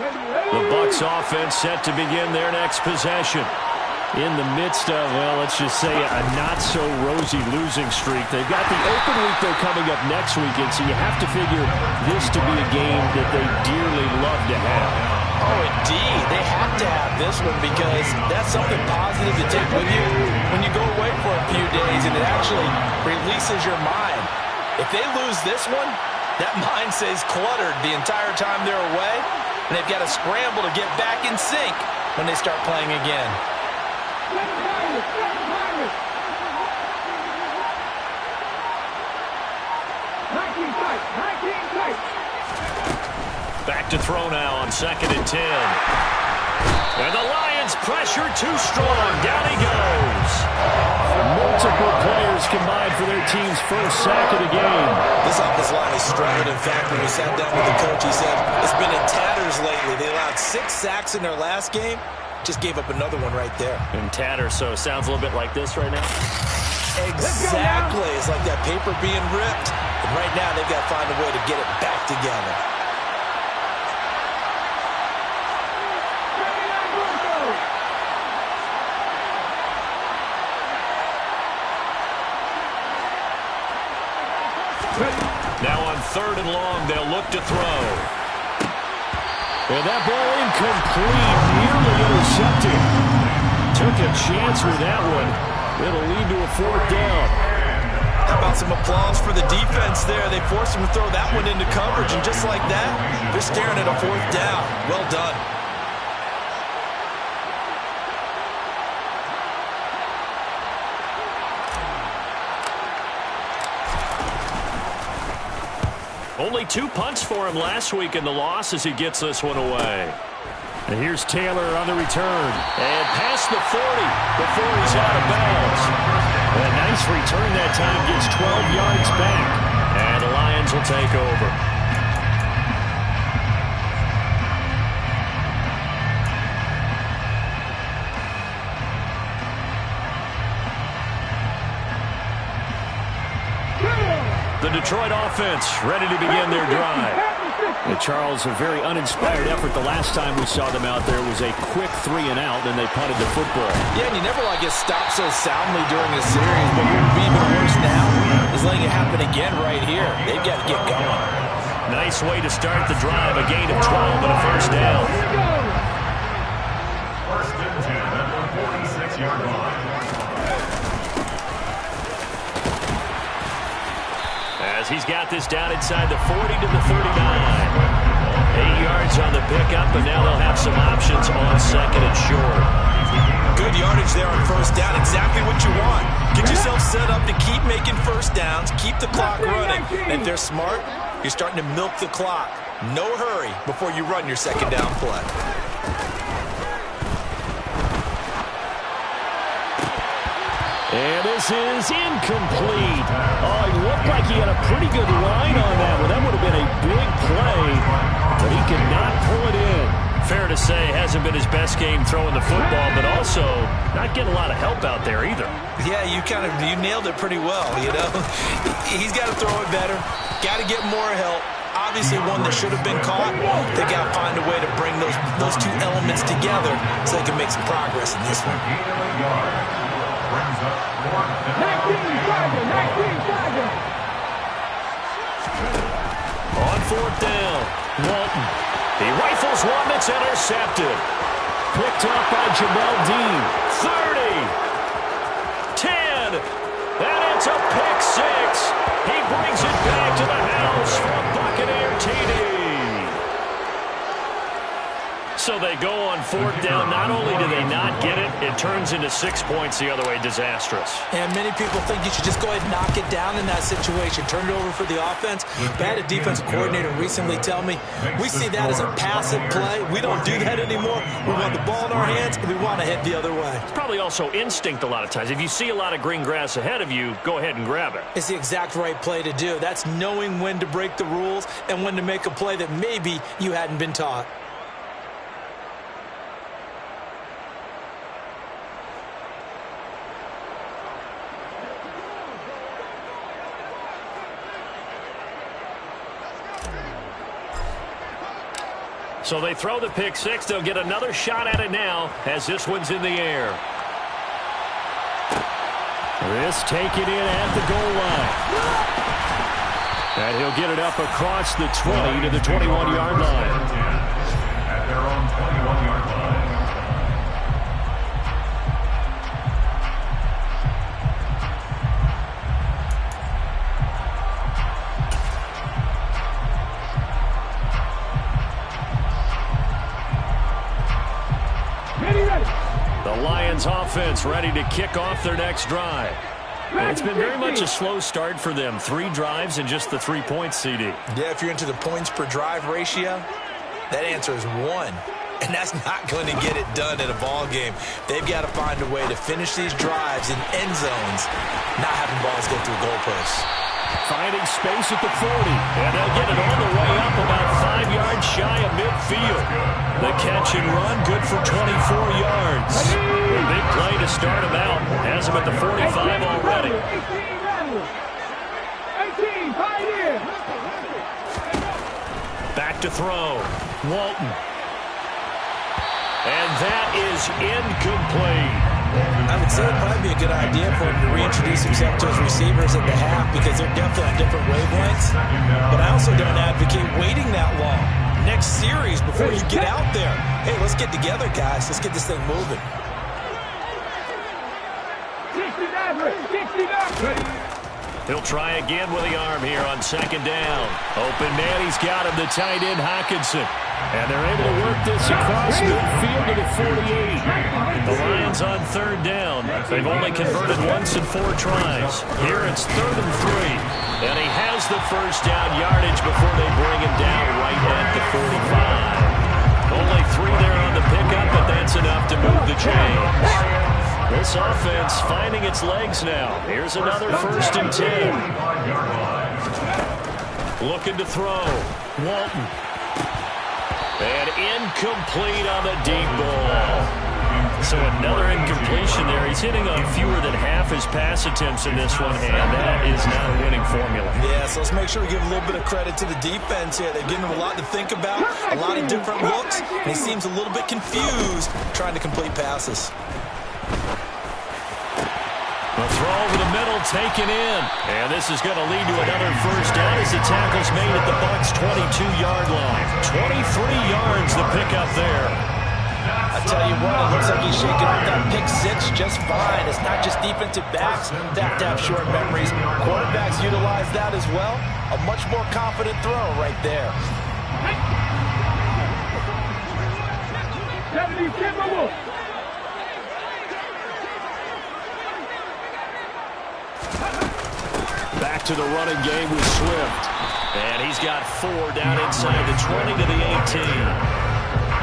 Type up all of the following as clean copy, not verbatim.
The Bucs offense set to begin their next possession. In the midst of, well, let's just say a not-so-rosy losing streak. They've got the open week they're coming up next weekend, so you have to figure this to be a game that they dearly love to have. Oh, indeed. They have to have this one because that's something positive to take with you when you go away for a few days, and it actually releases your mind. If they lose this one, that mind stays cluttered the entire time they're away, and they've got to scramble to get back in sync when they start playing again. Back to throw now on 2nd and 10. And the Lions pressure too strong. Down he goes. Multiple players combined for their team's first sack of the game. This offensive line is struggled. In fact, when we sat down with the coach, he said it's been in tatters lately. They allowed 6 sacks in their last game. Just gave up another one right there. In tatters, so it sounds a little bit like this right now. Exactly. It's like that paper being ripped. And right now, they've got to find a way to get it back together. Now on 3rd and long, they'll look to throw. And that ball incomplete, nearly intercepted. Took a chance with that one. It'll lead to a 4th down. How about some applause for the defense there? They forced him to throw that one into coverage, and just like that, they're staring at a 4th down. Well done. Only 2 punts for him last week in the loss as he gets this one away. And here's Taylor on the return. And past the 40 before he's out of bounds. A nice return that time, gets 12 yards back. And the Lions will take over. The Detroit offense ready to begin their drive. And Charles, a very uninspired effort the last time we saw them out there. Was a quick 3 and out, and they punted the football. Yeah, and you never like get stopped so soundly during a series, but what would be even worse now is letting it happen again right here. They've got to get going. Nice way to start the drive. A gain of 12 and a first down. First and 10 at the 46-yard line. As he's got this down inside the 40 to the 39. 8 yards on the pickup, but now they'll have some options on 2nd and short. Good yardage there on 1st down. Exactly what you want. Get yourself set up to keep making 1st downs, keep the clock running. And if they're smart, you're starting to milk the clock. No hurry before you run your 2nd down play. And this is incomplete. Oh, he looked like he had a pretty good line on that one. That would have been a big play, but he could not pull it in. Fair to say, hasn't been his best game throwing the football, but also not getting a lot of help out there either. Yeah, you nailed it pretty well, you know. He's got to throw it better. Got to get more help. Obviously one that should have been caught. They got to find a way to bring those 2 elements together so they can make some progress in this one. On 4th down, Walton. He rifles one that's intercepted. Picked up by Jamel Dean. 30. 10. And it's a pick 6. He brings it back to the house for a Buccaneer TD. So they go on 4th down. Not only do they not get it, it turns into 6 points the other way. Disastrous. And many people think you should just go ahead and knock it down in that situation. Turn it over for the offense. I had a defensive coordinator recently tell me, we see that as a passive play. We don't do that anymore. We want the ball in our hands, and we want to head the other way. It's probably also instinct a lot of times. If you see a lot of green grass ahead of you, go ahead and grab it. It's the exact right play to do. That's knowing when to break the rules and when to make a play that maybe you hadn't been taught. So they throw the pick six. They'll get another shot at it now as this one's in the air. This taken in at the goal line. And he'll get it up across the 20 to the 21-yard line. At their own 21-yard line. The Lions offense ready to kick off their next drive. It's been very much a slow start for them. 3 drives and just the 3 points, CD. Yeah, if you're into the points per drive ratio, that answer is 1. And that's not going to get it done in a ball game. They've got to find a way to finish these drives in end zones, not having balls go through goalposts. Finding space at the 40, and they'll get it all the way up about 5 yards shy of midfield. The catch and run, good for 24 yards. A big play to start him out. Has him at the 45 already. Back to throw. Walton. And that is incomplete. I would say it would probably be a good idea for him to reintroduce himself to his receivers at the half because they're definitely on different wavelengths. But I also don't advocate waiting that long. Next series before you get out there. Hey, let's get together, guys. Let's get this thing moving. He'll try again with the arm here on second down. Open man, he's got him, the tight end Hockenson. And they're able to work this across midfield to the 48. The Lions on third down. They've only converted once in 4 tries. Here it's 3rd and 3. And he has the first down yardage before they bring him down right at the 45. Only 3 there on the pickup, but that's enough to move the chains. This offense finding its legs now. Here's another 1st and 10. Looking to throw. Walton. And incomplete on the deep ball. So another incompletion there. He's hitting on fewer than half his pass attempts in this one, and that is not a winning formula. Yeah, so let's make sure we give a little bit of credit to the defense here. They're giving him a lot to think about, a lot of different looks, and he seems a little bit confused trying to complete passes. A throw over the middle, taken in. And this is going to lead to another first down as the tackle's made at the Bucs' 22-yard line. 23 yards the pickup there. I tell you what, it looks like he's shaking up that pick six just fine. It's not just defensive backs that have short memories. Quarterbacks utilize that as well. A much more confident throw right there. Back to the running game with Swift. And he's got 4 down inside the 20 to the 18.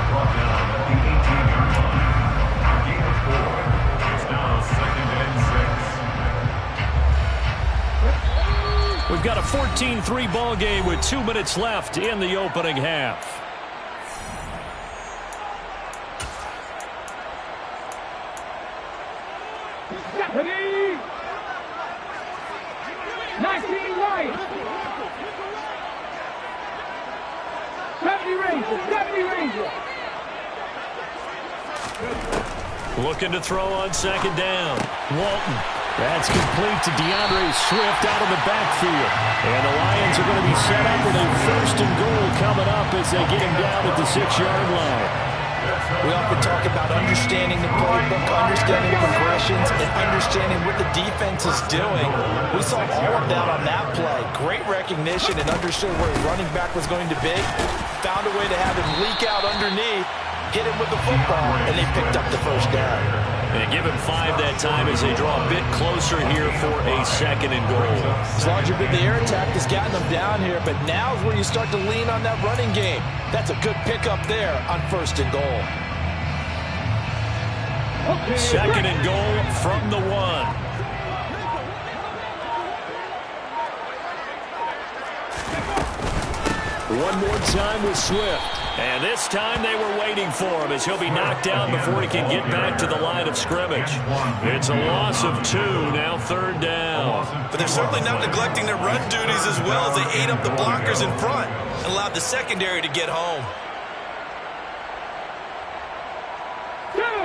Brought down at the 18-yard line. Gain of 4. It's now 2nd and 6. We've got a 14-3 ball game with 2 minutes left in the opening half. Looking to throw on second down. Walton. That's complete to DeAndre Swift out of the backfield. And the Lions are going to be set up with a 1st and goal coming up as they get him down at the 6-yard line. We often talk about understanding the playbook, understanding progressions, and understanding what the defense is doing. We saw all of that on that play. Great recognition and understood where his running back was going to be. Found a way to have him leak out underneath, hit him with the football, and they picked up the first down. And give him 5 that time as they draw a bit closer here for a 2nd and goal. As long as the air attack has gotten them down here, but now is where you start to lean on that running game. That's a good pickup there on 1st and goal. 2nd and goal from the 1. One more time with Swift. And this time they were waiting for him as he'll be knocked down before he can get back to the line of scrimmage. It's a loss of 2, now 3rd down. But they're certainly not neglecting their run duties as well as they ate up the blockers in front and allowed the secondary to get home.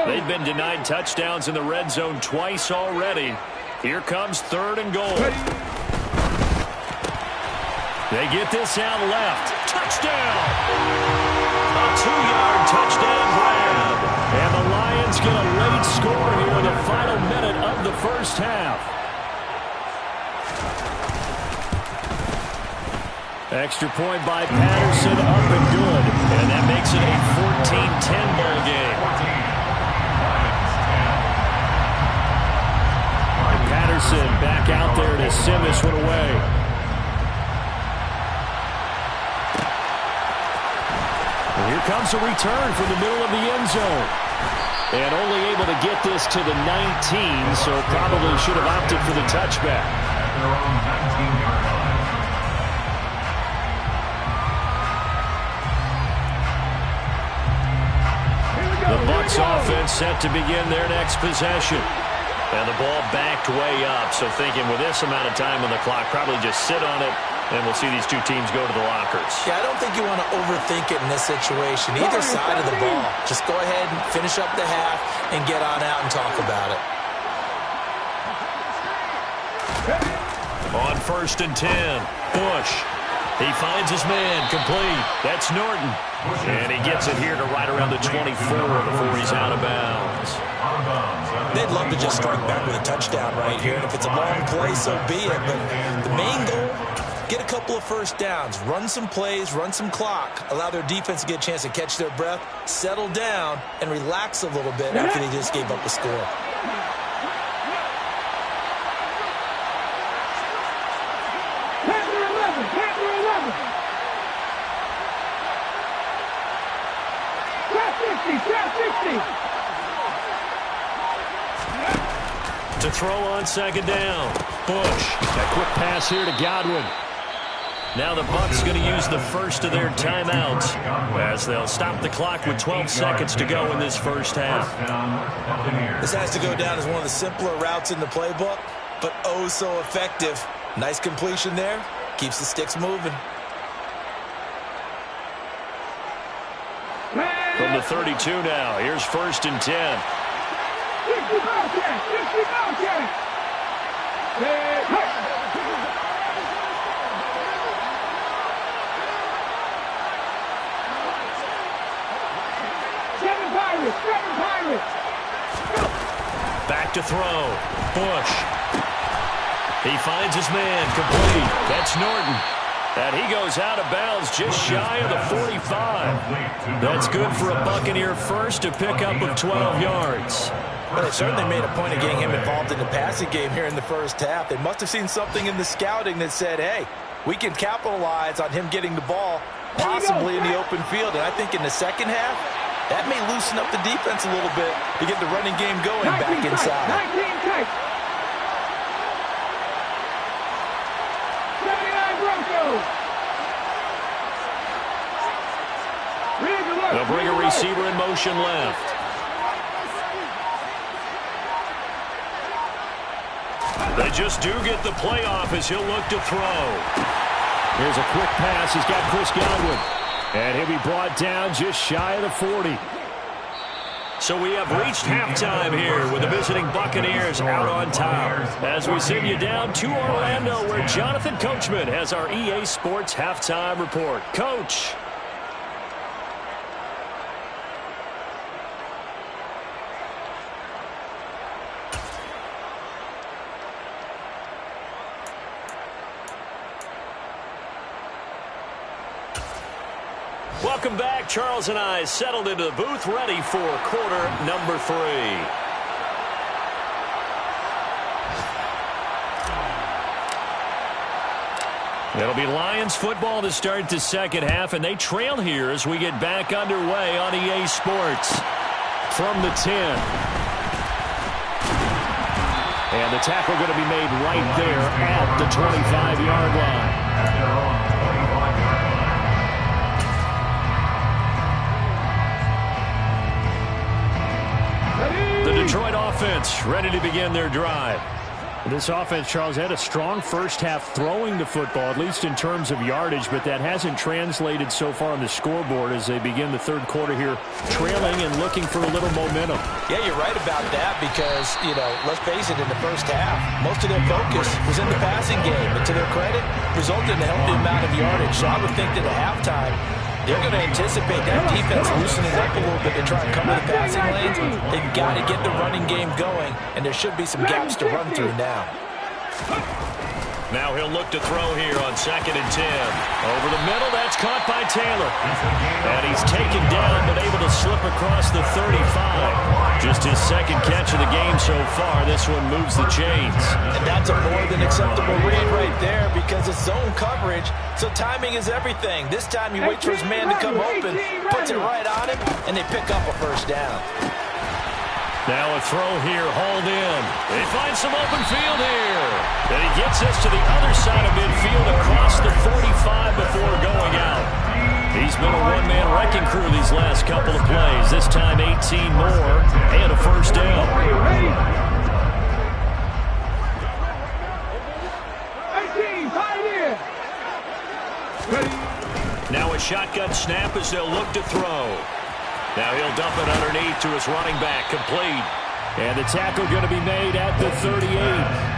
They've been denied touchdowns in the red zone twice already. Here comes 3rd and goal. They get this out left. Touchdown! A 2-yard touchdown grab. And the Lions get a late score here in the final minute of the first half. Extra point by Patterson, up and good. And that makes it a 14-10 ball game. And Patterson back out there to send this one away. And here comes a return from the middle of the end zone. And only able to get this to the 19, so probably should have opted for the touchback. The Bucs offense set to begin their next possession. And the ball backed way up, so thinking with this amount of time on the clock, probably just sit on it, and we'll see these two teams go to the lockers. Yeah, I don't think you want to overthink it in this situation. Either side of the ball. Just go ahead and finish up the half and get on out and talk about it. On 1st and 10, Bush. He finds his man, complete. That's Norton. And he gets it here to right around the 24 before he's out of bounds. They'd love to just strike back with a touchdown right here. And if it's a long play, so be it. But the main goal, get a couple of first downs, run some plays, run some clock, allow their defense to get a chance to catch their breath, settle down, and relax a little bit after they just gave up the score. To throw on 2nd down. Bush. A quick pass here to Godwin. Now the Bucs going to use the first of their timeouts as they'll stop the clock with 12 seconds to go in this first half. This has to go down as one of the simpler routes in the playbook, but oh so effective. Nice completion there. Keeps the sticks moving. From the 32 now, here's 1st and 10. Back to throw. Bush. He finds his man, complete. That's Norton. And he goes out of bounds just shy of the 45. That's good for a Buccaneer first to pick up of 12 yards. Well, they certainly made a point of getting him involved in the passing game here in the first half. They must have seen something in the scouting that said, hey, we can capitalize on him getting the ball possibly in the open field. And I think in the second half, that may loosen up the defense a little bit to get the running game going back inside. 19 tight. 79 Broncos. They'll bring a receiver in motion left. They just do get the playoff as he'll look to throw. Here's a quick pass. He's got Chris Godwin. And he'll be brought down just shy of the 40. So we have reached halftime here with the visiting Buccaneers out on top. As we send you down to Orlando where Jonathan Coachman has our EA Sports halftime report. Coach. Welcome back. Charles and I settled into the booth ready for quarter number 3. It'll be Lions football to start the second half, and they trail here as we get back underway on EA Sports. From the 10. And the tackle going to be made right there at the 25-yard line. The Detroit offense ready to begin their drive. This offense, Charles, had a strong first half throwing the football, at least in terms of yardage, but that hasn't translated so far on the scoreboard as they begin the third quarter here, trailing and looking for a little momentum. Yeah, you're right about that because, let's face it, in the first half, most of their focus was in the passing game, and to their credit, resulted in a healthy amount of yardage. So I would think that at halftime, they're going to anticipate that defense loosening up a little bit to try and cover the passing lanes. They've got to get the running game going, and there should be some gaps to run through now. Now he'll look to throw here on 2nd and 10. Over the middle, that's caught by Taylor. And he's taken down, but able to slip across the 35. Just his second catch of the game so far. This one moves the chains. And that's a more than acceptable read right there because it's zone coverage, so timing is everything. This time he waits for his man to come open, puts it right on him, and they pick up a first down. Now a throw here, hauled in. They find some open field here. And he gets this to the other side of midfield across the 45 before going out. He's been a one-man wrecking crew these last couple of plays. This time 18 more and a first down. 18, right here. Now a shotgun snap as they'll look to throw. Now he'll dump it underneath to his running back, complete. And the tackle going to be made at the 38.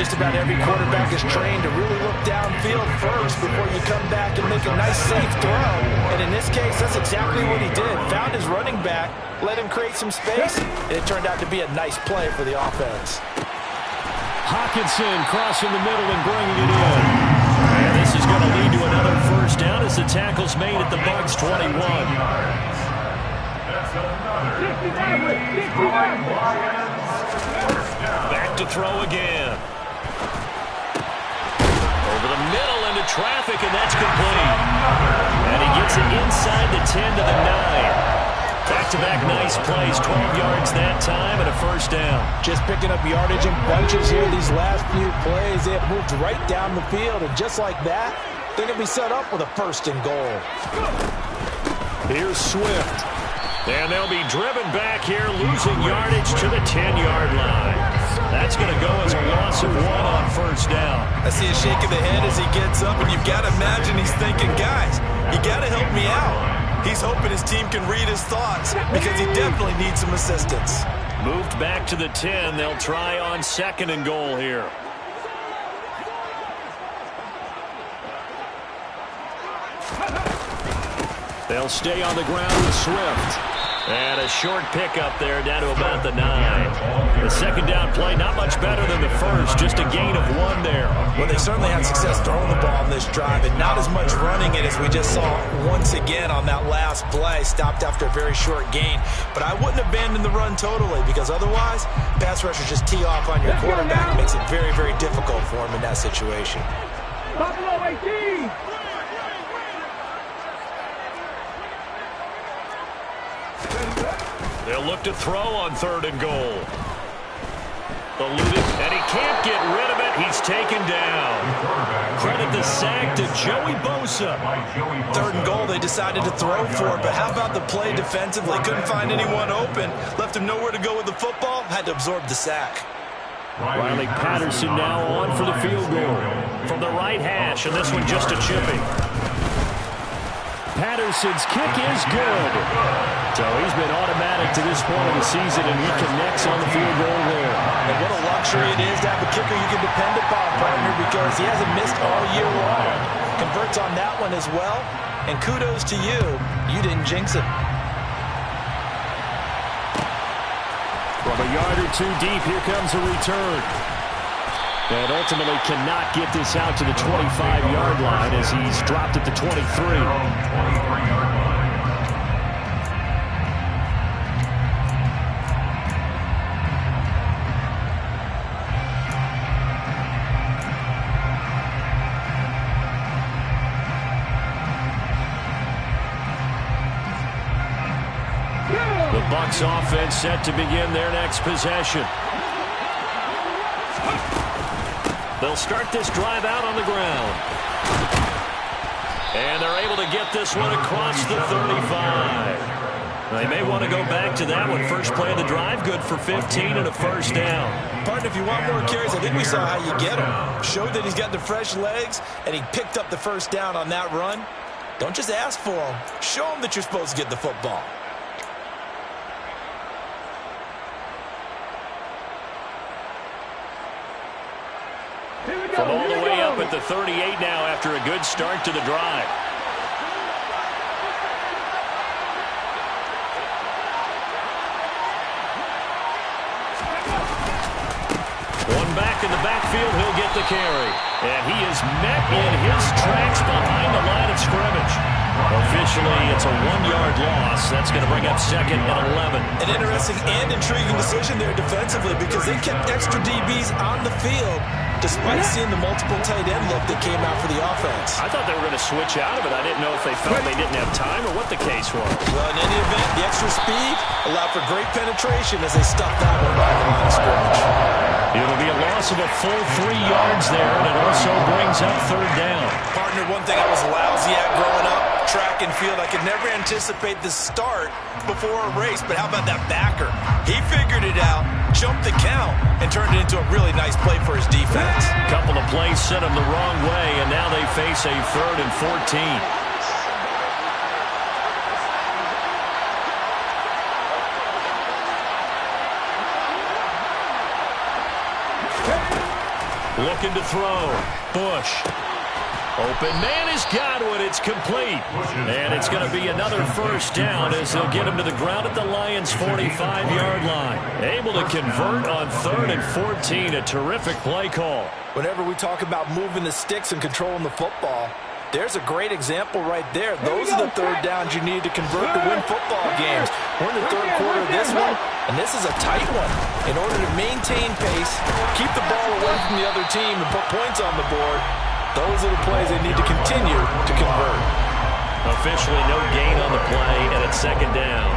Just about every quarterback is trained to really look downfield first before you come back and make a nice, safe throw. And in this case, that's exactly what he did. Found his running back, let him create some space, and it turned out to be a nice play for the offense. Hawkinson crossing the middle and bringing it in. And this is going to lead to another first down as the tackle's made at the Bucs 21. Back to throw again. Over the middle into traffic, and that's complete. And he gets it inside the 10 to the 9. Back-to-back nice plays, 12 yards that time and a first down. Just picking up yardage in bunches here these last few plays. They have moved right down the field, and just like that, they're going to be set up with a 1st and goal. Here's Swift. And they'll be driven back here, losing yardage to the 10-yard line. That's going to go as a loss of 1 on first down. I see a shake of the head as he gets up, and you've got to imagine he's thinking, guys, you got to help me out. He's hoping his team can read his thoughts because he definitely needs some assistance. Moved back to the 10. They'll try on 2nd and goal here. They'll stay on the ground with Swift. And a short pickup there down to about the 9. The second down play, not much better than the first, just a gain of 1 there. Well, they certainly had success throwing the ball in this drive, and not as much running it as we just saw once again on that last play. Stopped after a very short gain. But I wouldn't abandon the run totally because otherwise, pass rushers just tee off on your quarterback. It makes it very, very difficult for him in that situation. Buffalo 18. They'll look to throw on 3rd and goal. Eluded, and he can't get rid of it. He's taken down. Credit the sack to Joey Bosa. 3rd and goal, they decided to throw for it, but how about the play defensively? Couldn't find anyone open. Left him nowhere to go with the football. Had to absorb the sack. Riley Patterson now on for the field goal. From the right hash, and this one just a chipping. Patterson's kick is good. So he's been automatic to this point of the season, and he connects on the field goal there. And what a luxury it is to have a kicker you can depend upon, partner, because he hasn't missed all year long. Converts on that one as well, and kudos to you. You didn't jinx it. From a yard or 2 deep, here comes a return. And ultimately cannot get this out to the 25-yard line as he's dropped at the 23. The Bucs offense set to begin their next possession. They'll start this drive out on the ground. And they're able to get this one across the 35. They may want to go back to that one. First play of the drive, good for 15 and a first down. Partner, if you want more carries, I think we saw how you get him. Showed that he's got the fresh legs, and he picked up the first down on that run. Don't just ask for him. Show him that you're supposed to get the football. From all the way up at the 38 now after a good start to the drive. One back in the backfield, he'll get the carry. And he is met in his tracks behind the line of scrimmage. Officially, it's a 1-yard loss. That's going to bring up second and 11. An interesting and intriguing decision there defensively because they kept extra DBs on the field despite seeing the multiple tight end look that came out for the offense. I thought they were going to switch out of it. I didn't know if they felt they didn't have time or what the case was. Well, in any event, the extra speed allowed for great penetration as they stuffed that one by the line of scrimmage. It'll be a loss of a full 3 yards there, and it also brings up third down. Partner, one thing I was lousy at growing up, track and field, I could never anticipate the start before a race, but how about that backer? He figured it out, jumped the count, and turned it into a really nice play for his defense. A couple of plays sent him the wrong way, and now they face a 3rd and 14. Looking to throw. Bush. Open man is Godwin. It's complete. And it's going to be another first down as they'll get him to the ground at the Lions' 45-yard line. Able to convert on 3rd and 14. A terrific play call. Whenever we talk about moving the sticks and controlling the football, there's a great example right there. Those are the third downs you need to convert to win football games. We're in the third quarter of this one, and this is a tight one. In order to maintain pace, keep the ball away from the other team, and put points on the board, those are the plays they need to continue to convert. Officially no gain on the play, and it's second down.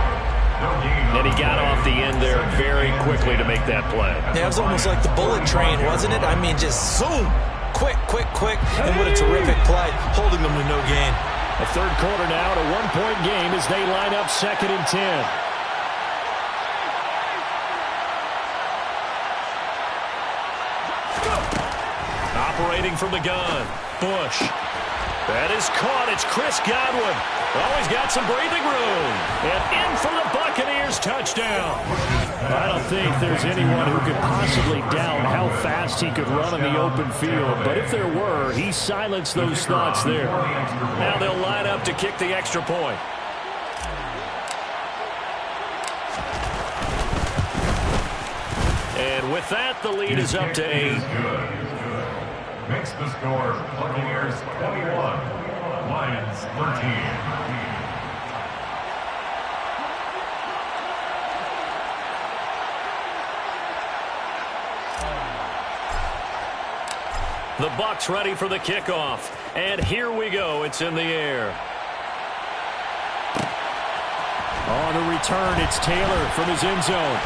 And he got off the end there very quickly to make that play. Yeah, it was almost like the bullet train, wasn't it? I mean, just zoom. Quick, quick, quick, and what a terrific play, holding them to no gain. A third quarter now, a 1-point game as they line up 2nd and 10. Operating from the gun, Bush. That is caught. It's Chris Godwin. Oh, he's got some breathing room. And in for the Buccaneers touchdown. I don't think there's anyone who could possibly doubt how fast he could run in the open field. But if there were, he silenced those thoughts there. Now they'll line up to kick the extra point. And with that, the lead is up to 8. Makes the score Buccaneers 21, Lions 13. The Bucs ready for the kickoff. And here we go. It's in the air. On the return, it's Taylor from his end zone.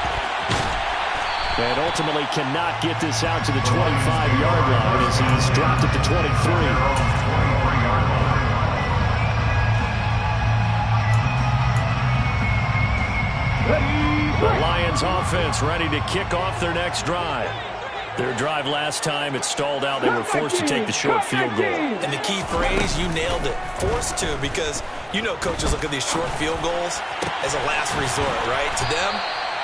And ultimately cannot get this out to the 25-yard line as he's dropped it to 23. The Lions offense ready to kick off their next drive. Their drive last time, it stalled out. They were forced to take the short field goal. And the key phrase, you nailed it. Forced to, because you know coaches look at these short field goals as a last resort, right? To them,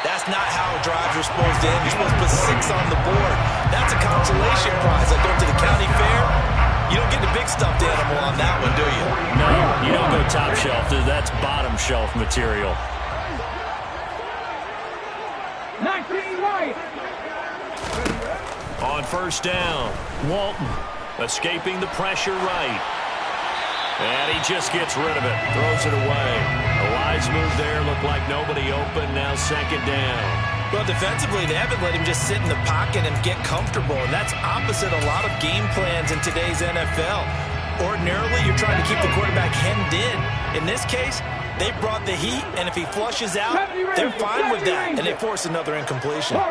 that's not how drives are supposed to end. You're supposed to put 6 on the board. That's a consolation prize. Like going to the county fair, you don't get the big stuffed animal on that one, do you? No, you don't go top shelf. That's bottom shelf material. 19 right. On first down, Walton escaping the pressure right. And he just gets rid of it, throws it away. A wise move there, looked like nobody open, now second down. Well, defensively, they haven't let him just sit in the pocket and get comfortable, and that's opposite a lot of game plans in today's NFL. Ordinarily, you're trying to keep the quarterback hemmed in. In this case, they brought the heat, and if he flushes out, they're fine with that, and they force another incompletion.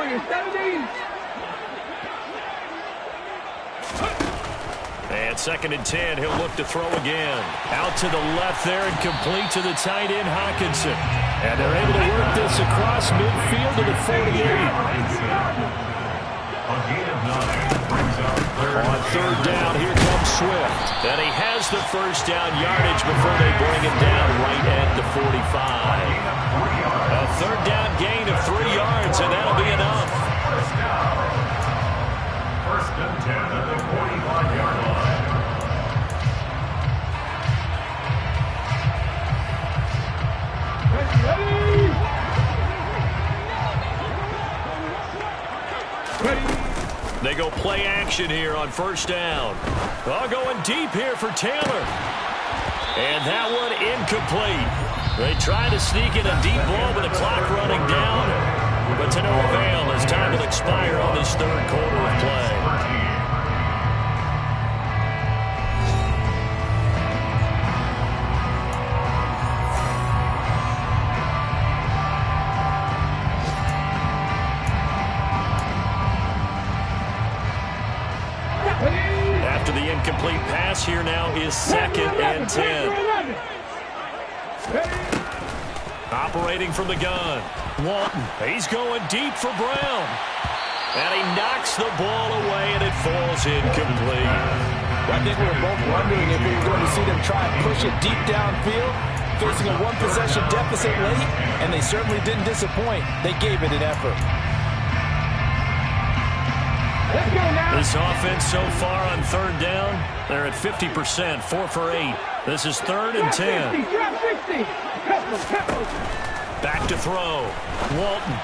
And 2nd and 10, he'll look to throw again. Out to the left there and complete to the tight end, Hockenson. And they're able to work this across midfield to the 48. On 3rd down, here comes Swift. And he has the 1st down yardage before they bring him down right at the 45. A 3rd down gain of 3 yards, and that'll be enough. 1st and 10 at the 45-yard line. They go play action here on 1st down. Going deep here for Taylor. And that one incomplete. They try to sneak in a deep ball with the clock running down, but to no avail as time will expire on this 3rd quarter of play. After the incomplete pass, here now is 2nd and 10. Operating from the gun. Walton, he's going deep for Brown. And he knocks the ball away, and it falls incomplete. I think we were both wondering if we were going to see them try and push it deep downfield, facing a 1-possession deficit late, and they certainly didn't disappoint. They gave it an effort. This offense so far on 3rd down, they're at 50%, 4 for 8. This is 3rd and 10. Back to throw. Walton.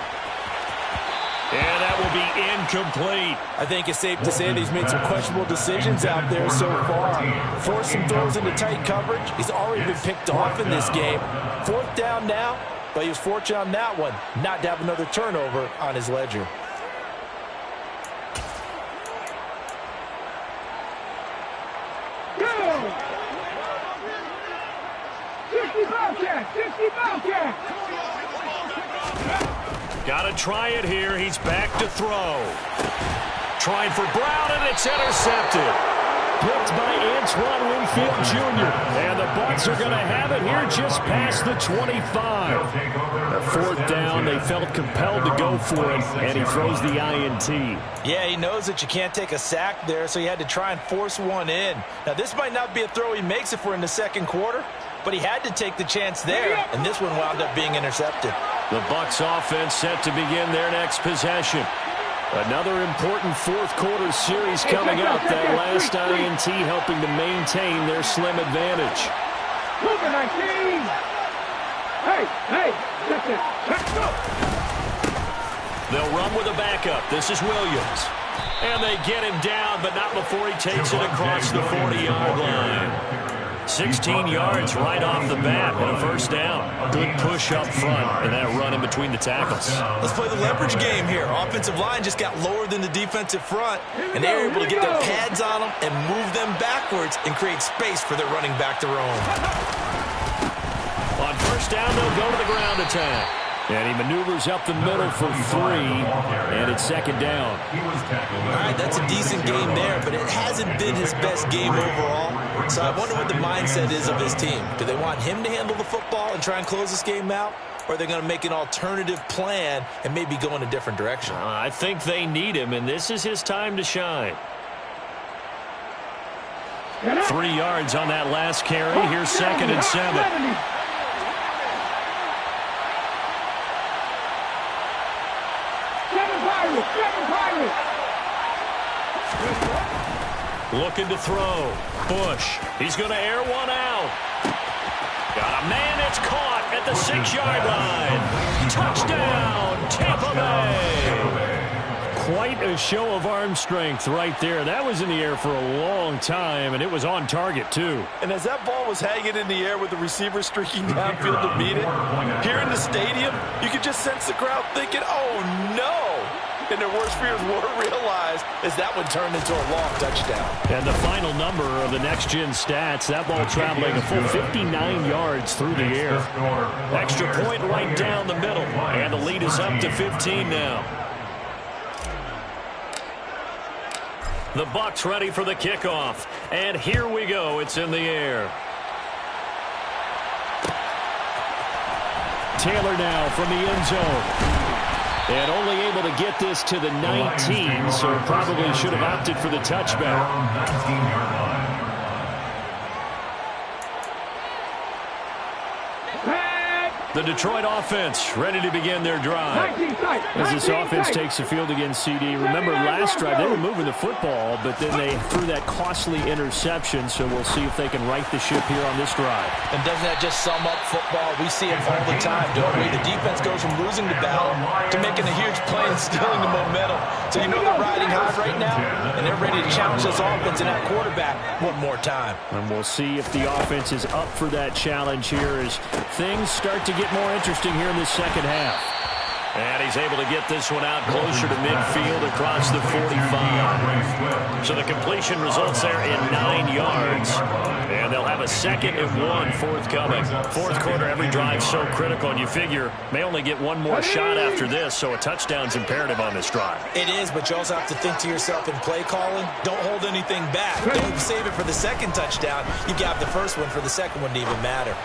And that will be incomplete. I think it's safe to say that he's made some questionable decisions out there so far. Forced some throws into tight coverage. He's already been picked off in this game. 4th down now, but he was fortunate on that one not to have another turnover on his ledger. Got to try it here. He's back to throw. Trying for Brown, and it's intercepted. Picked by Antoine Winfield Jr. And the Bucs are going to have it here just past the 25. A 4th down, they felt compelled to go for it, and he throws the INT. Yeah, he knows that you can't take a sack there, so he had to try and force one in. Now, this might not be a throw he makes if we're in the 2nd quarter, but he had to take the chance there, and this one wound up being intercepted. The Bucs offense set to begin their next possession. Another important 4th quarter series coming up. That last INT helping to maintain their slim advantage. They'll run with a backup. This is Williams. And they get him down, but not before he takes it across the 40-yard line. 16 yards right off the bat and a 1st down. Good push up front and that run in between the tackles. Let's play the leverage game here. Offensive line just got lower than the defensive front, and they were able to get their pads on them and move them backwards and create space for their running back to roam. On 1st down, they'll go to the ground attack. And he maneuvers up the middle for 3, and it's 2nd down. All right, that's a decent game there, but it hasn't been his best game overall. So I wonder what the mindset is of his team. Do they want him to handle the football and try and close this game out? Or are they going to make an alternative plan and maybe go in a different direction? I think they need him, and this is his time to shine. 3 yards on that last carry. Here's 2nd and 7. Looking to throw. Bush. He's going to air one out. Got a man. It's caught at the 6-yard line. Touchdown, Tampa Bay. Quite a show of arm strength right there. That was in the air for a long time, and it was on target, too. And as that ball was hanging in the air with the receiver streaking downfield to meet it, here in the stadium, you could just sense the crowd thinking, oh, no. And their worst fears were realized as that one turned into a long touchdown. And the final number of the next-gen stats, that ball traveling a full 59 yards through the air. Extra point right down the middle, and the lead is up to 15 now. The Bucs ready for the kickoff. And here we go. It's in the air. Taylor now from the end zone. And only able to get this to the 19, so probably should have opted for the touchback. 19-yard line. The Detroit offense ready to begin their drive. As this offense takes the field against CD. Remember, last drive they were moving the football, but then they threw that costly interception, so we'll see if they can right the ship here on this drive. And doesn't that just sum up football? We see it all the time, don't we? The defense goes from losing the battle to making a huge play and stealing the momentum. So you know they're riding high right now, and they're ready to challenge this offense and that quarterback one more time. And we'll see if the offense is up for that challenge here as things start to get more interesting here in the second half. And he's able to get this one out closer to midfield across the 45. So the completion results there in 9 yards. And they'll have a 2nd and 1 forthcoming. Fourth quarter, every drive so critical, and you figure may only get one more shot after this, so a touchdown's imperative on this drive. It is, but you also have to think to yourself in play calling, don't hold anything back. Don't save it for the second touchdown. You got the first one for the second one to even matter.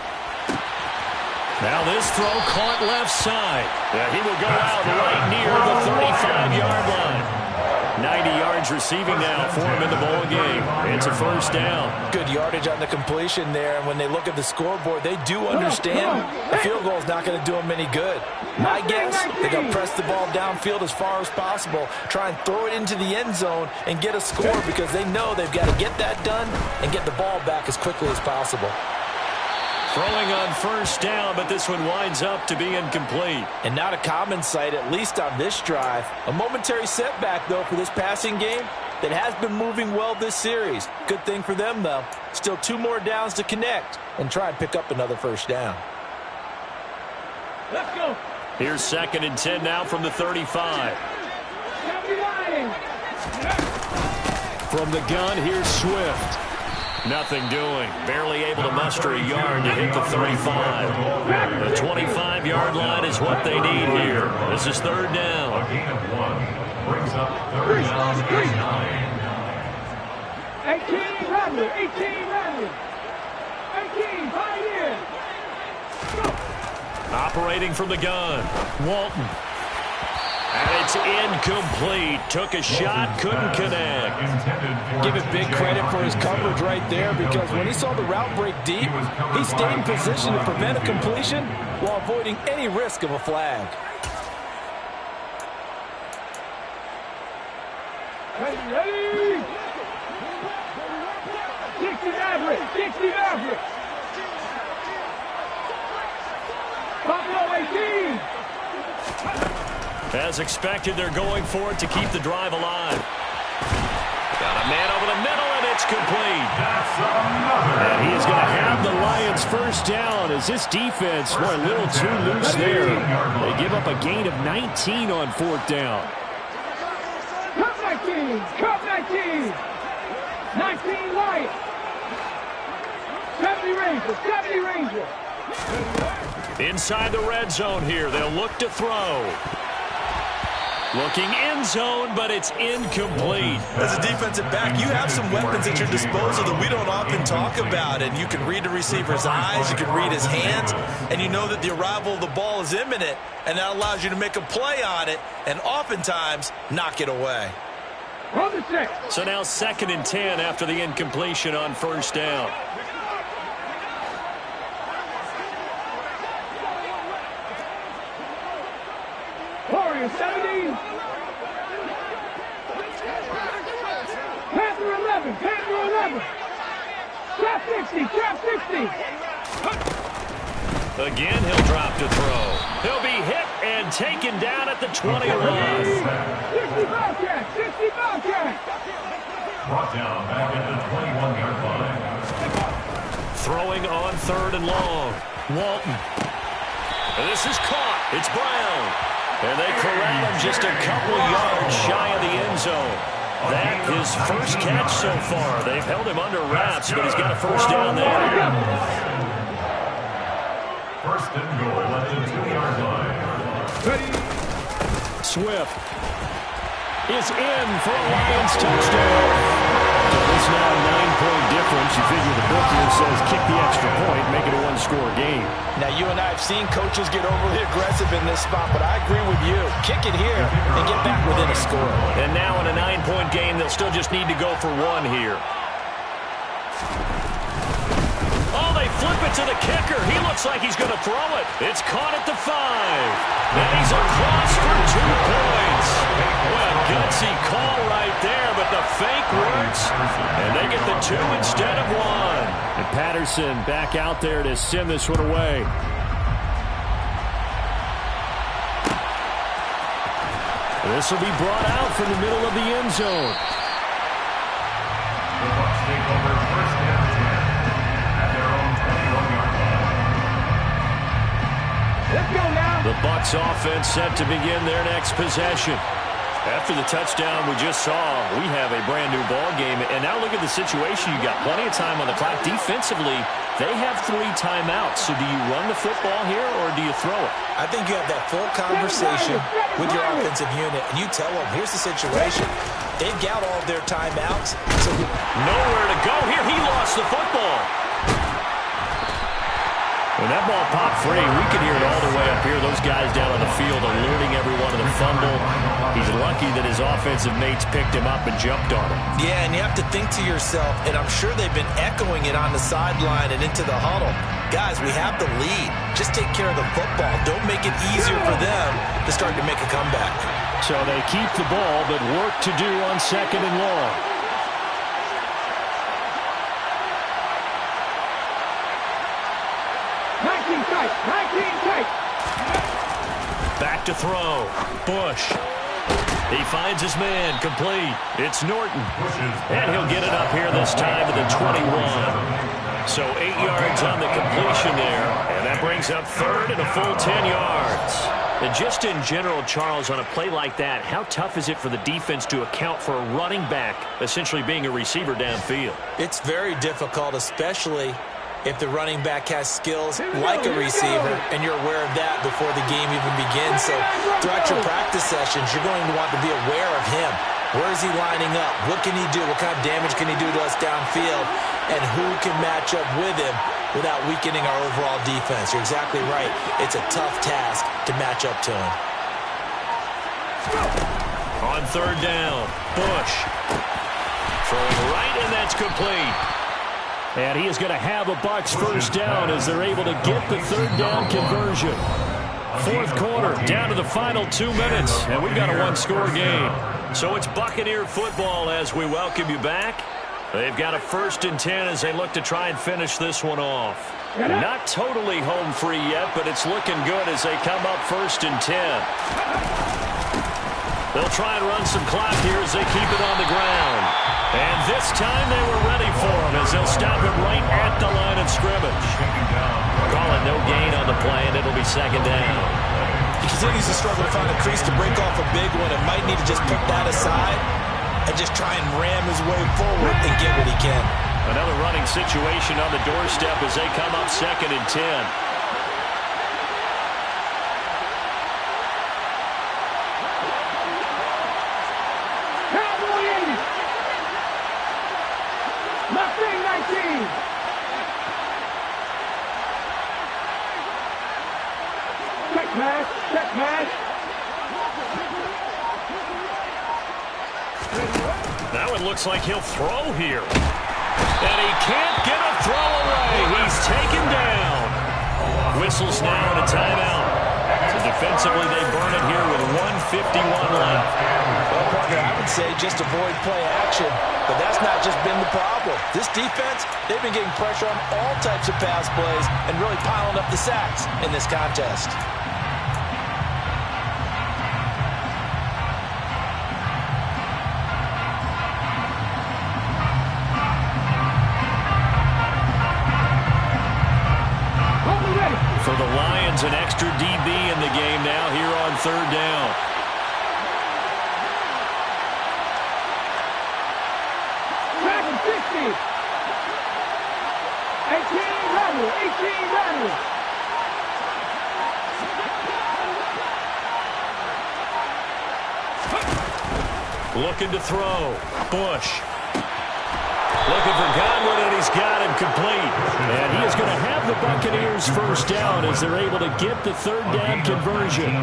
Now this throw caught left side. Yeah, he will go out right near the 35-yard line. 90 yards receiving now for him in the ball game. It's a first down. Good yardage on the completion there, and when they look at the scoreboard, they do understand the field goal is not going to do them any good. My guess, they're going to press the ball downfield as far as possible, try and throw it into the end zone and get a score because they know they've got to get that done and get the ball back as quickly as possible. Throwing on first down, but this one winds up to be incomplete. And not a common sight, at least on this drive. A momentary setback, though, for this passing game that has been moving well this series. Good thing for them, though. Still 2 more downs to connect and try and pick up another first down. Let's go. Here's 2nd and 10 now from the 35. From the gun, here's Swift. Nothing doing. Barely able to muster a yard to hit the 35. The 25-yard line is what they need here. This is 3rd down. A gain of 1 brings up 3rd down and 9. 18 Radley. 18 Radley. 18 Pioneer. Operating from the gun. Walton. And it's incomplete. Took a shot, couldn't connect. Give it big credit for his coverage right there because when he saw the route break deep, he stayed in position to prevent a completion while avoiding any risk of a flag. Ready. 60 average. 60 average. Buffalo 18. As expected, they're going for it to keep the drive alive. Got a man over the middle, and it's complete. And he is going to have the Lions first down as this defense were a little too loose there. They give up a gain of 19 on 4th down. Cup 19. Cup 19. 19 Lions. 70 Rangers. 70 Rangers. Inside the red zone here, they'll look to throw. Looking end zone, but it's incomplete. As a defensive back, you have some weapons at your disposal that we don't often talk about. And you can read the receiver's eyes, you can read his hands, and you know that the arrival of the ball is imminent, and that allows you to make a play on it and oftentimes knock it away. So now 2nd and 10 after the incompletion on first down. Warriors 70. Panther 11. Panther 11. Trap 60. Trap 60. Again, he'll drop to throw. He'll be hit and taken down at the 21. 60 Bobcat. 60 Bobcat. Brought down back at the 21-yard line. Throwing on 3rd and long. Walton. And this is caught. It's Brown. And they corral him just a couple yards shy of the end zone. That his first catch so far. They've held him under wraps, but he's got a first down there. 1st and goal at the 2-yard line. Swift. is in for a Lions touchdown. So this now a 9-point difference. You figure the book here says kick the extra point, make it a one-score game. Now, you and I have seen coaches get overly aggressive in this spot, but I agree with you. Kick it here and get back within a score. And now in a 9-point game, they'll still just need to go for one here. Oh, they flip it to the kicker. He looks like he's going to throw it. It's caught at the 5. And he's across for 2 points. Well, gutsy call right there, but the fake works. And they get the 2 instead of 1. And Patterson back out there to send this one away. This will be brought out from the middle of the end zone. The Bucs take over first and 10 at their own 21-yard line. Let's go now. The Bucs offense set to begin their next possession. After the touchdown we just saw, we have a brand-new ball game. And now look at the situation. You got plenty of time on the clock. Defensively, they have 3 timeouts. So do you run the football here or do you throw it? I think you have that full conversation with your offensive unit, and you tell them, here's the situation. They've got all of their timeouts. So nowhere to go here. He lost the football. When that ball popped free, we could hear it all the way up here. Those guys down on the field alerting everyone of the fumble. He's lucky that his offensive mates picked him up and jumped on him. yeah, and you have to think to yourself, and I'm sure they've been echoing it on the sideline and into the huddle. Guys, we have the lead. Just take care of the football. Don't make it easier for them to start to make a comeback. So they keep the ball, but work to do on 2nd and long. Back to throw. Bush. He finds his man. Complete. It's Norton. And he'll get it up here this time to the 21. So 8 yards on the completion there. And that brings up 3rd and a full 10 yards. And just in general, Charles, on a play like that, how tough is it for the defense to account for a running back essentially being a receiver downfield? It's very difficult, especially if the running back has skills like a receiver, and you're aware of that before the game even begins. So throughout your practice sessions, you're going to want to be aware of him. Where is he lining up? What can he do? What kind of damage can he do to us downfield? And who can match up with him without weakening our overall defense? You're exactly right. It's a tough task to match up to him. On 3rd down, Bush. Throwing right, and that's complete. And he is going to have a Bucs first down as they're able to get the 3rd down conversion. 4th quarter, down to the final 2 minutes, and we've got a 1-score game. So it's Buccaneer football as we welcome you back. They've got a 1st and 10 as they look to try and finish this one off. Not totally home free yet, but it's looking good as they come up 1st and 10. They'll try and run some clock here as they keep it on the ground. And this time they were ready for him as they'll stop him right at the line of scrimmage. Call it no gain on the play, and it'll be 2nd down. He continues to struggle to find a crease to break off a big one and might need to just put that aside and just try and ram his way forward and get what he can. Another running situation on the doorstep as they come up 2nd and 10. Now it looks like he'll throw here. And he can't get a throw away. He's taken down. Whistles now and a timeout. So defensively, they burn it here with 1:51 left. Well, partner, I would say just avoid play action, but that's not just been the problem. This defense, they've been getting pressure on all types of pass plays and really piling up the sacks in this contest. For the Lions, an extra DB in the game now here on 3rd down. Back and 60. 18 level, 18 level. Looking to throw. Bush. Looking for Godwin, and he's got him complete. And he is going to have the Buccaneers first down as they're able to get the third down conversion.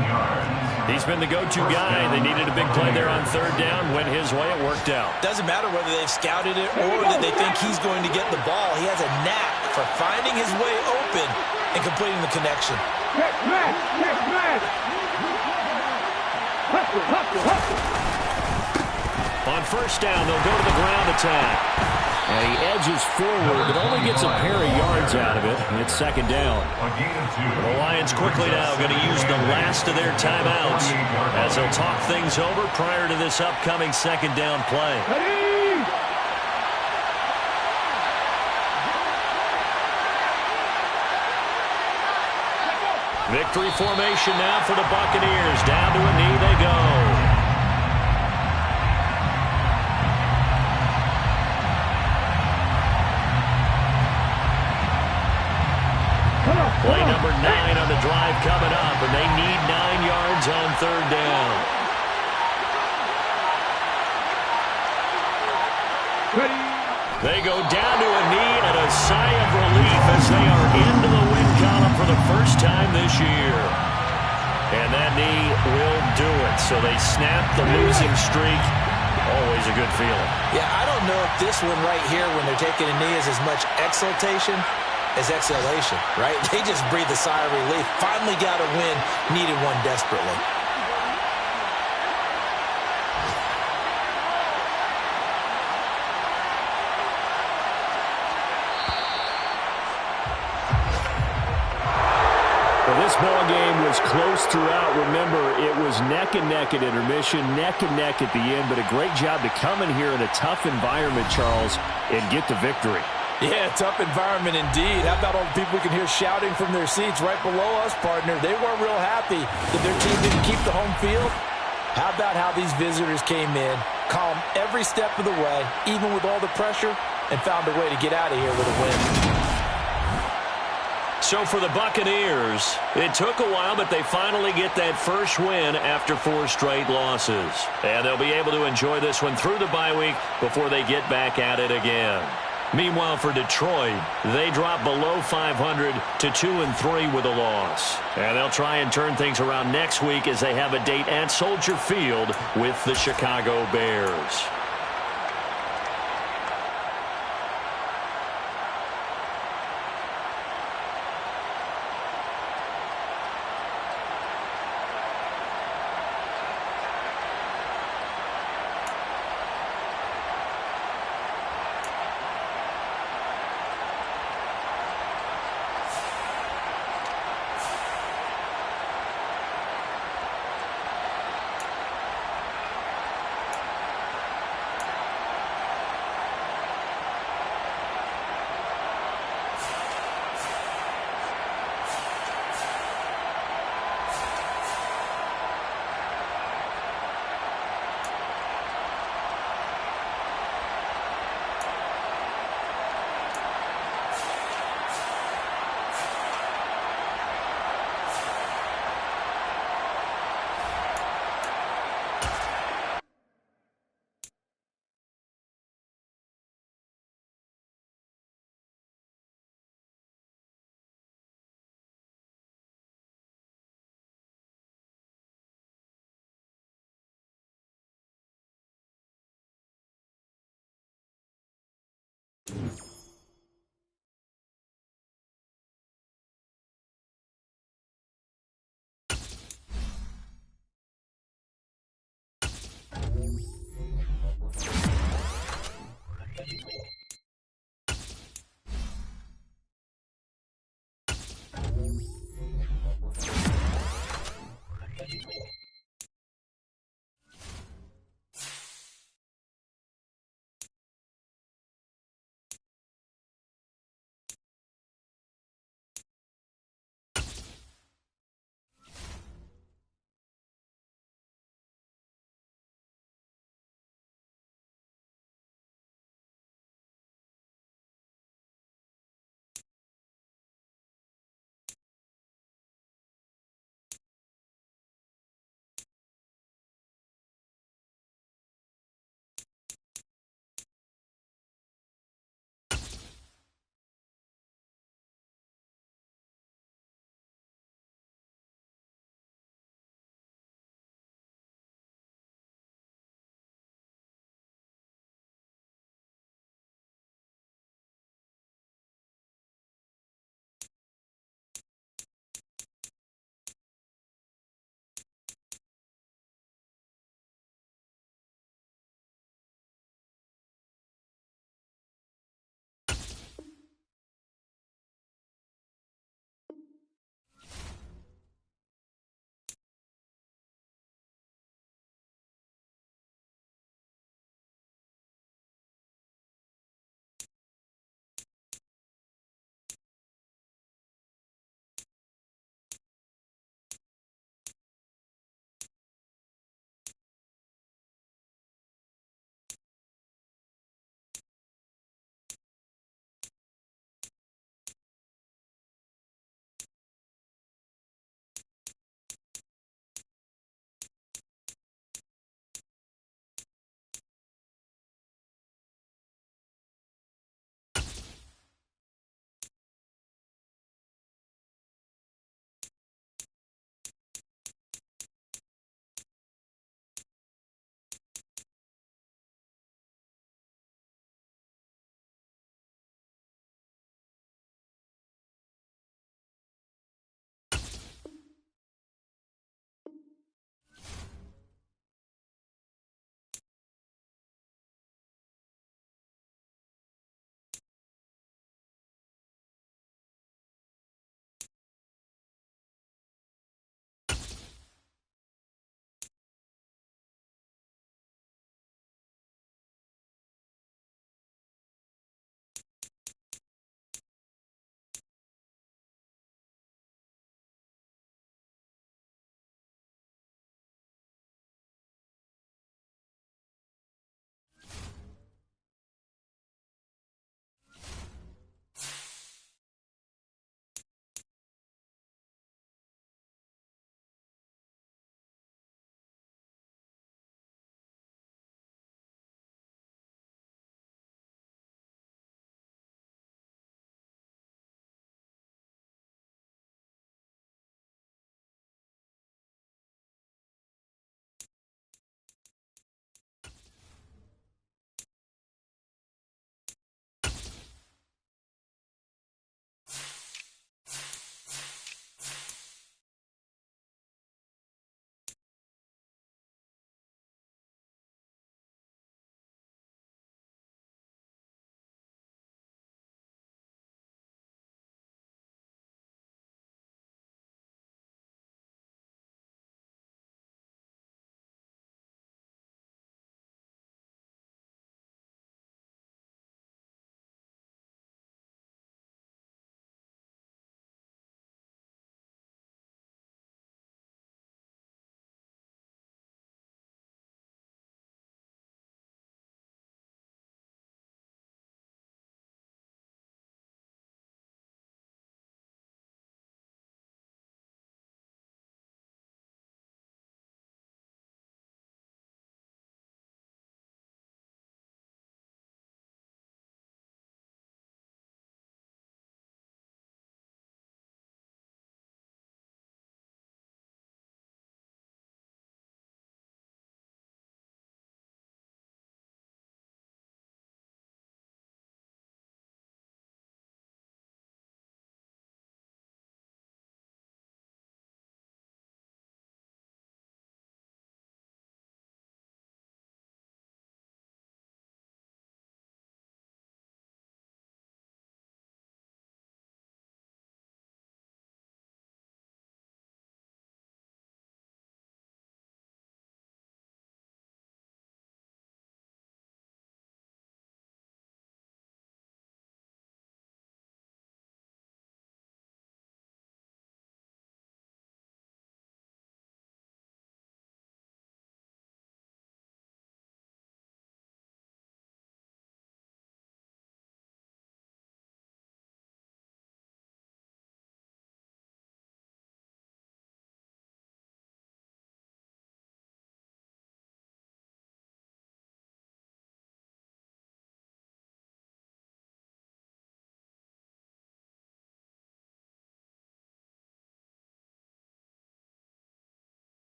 He's been the go-to guy. They needed a big play there on third down. Went his way. It worked out. Doesn't matter whether they've scouted it or that they think he's going to get the ball. He has a knack for finding his way open and completing the connection. Next man. Next man. Hustle, hustle, hustle. On first down, they'll go to the ground attack. And he edges forward, but only gets a pair of yards out of it. And it's second down. The Lions quickly now going to use the last of their timeouts as they'll talk things over prior to this upcoming second down play. Ready? Victory formation now for the Buccaneers. Down to a knee they go. Play number 9 on the drive coming up, and they need 9 yards on third down. Ready? They go down to a knee and a sigh of relief as they are into the win column for the first time this year. And that knee will do it. So they snap the losing streak. Always a good feeling. Yeah, I don't know if this one right here when they're taking a knee is as much exultation as exhalation, right? They just breathe a sigh of relief. Finally got a win, needed one desperately. Well, this ball game was close throughout. Remember, it was neck and neck at intermission, neck and neck at the end, but a great job to come in here in a tough environment, Charles, and get the victory. Yeah, tough environment indeed. How about all the people we can hear shouting from their seats right below us, partner? They weren't real happy that their team didn't keep the home field. How about how these visitors came in, calm every step of the way, even with all the pressure, and found a way to get out of here with a win. So for the Buccaneers, it took a while, but they finally get that first win after 4 straight losses. And they'll be able to enjoy this one through the bye week before they get back at it again. Meanwhile, for Detroit, they drop below 500 to 2-3 with a loss. And they'll try and turn things around next week as they have a date at Soldier Field with the Chicago Bears.